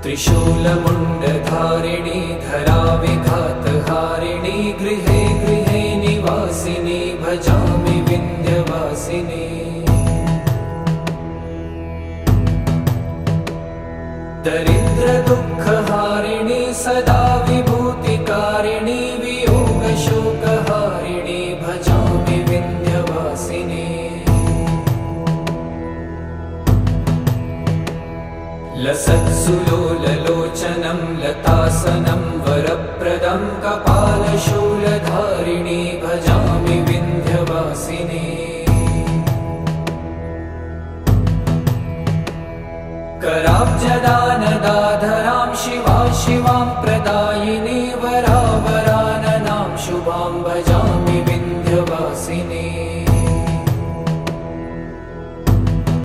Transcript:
त्रिशूलमुण्डधारिणी धराविघातहारिणी गृहे गृहे निवासिनी भजामि विन्ध्यवासिनी। दरिद्रदुःखहारिणी सदा विभूतिकारिणी वियोगशोकहारिणी भजामि विन्ध्यवासिनी। लसत्सुलोललोचनं लतासनं वरप्रदं कपालशूलधारिणी भजामि विन्ध्यवासिनी। कराब्जदानदाधरां शिवा शिवां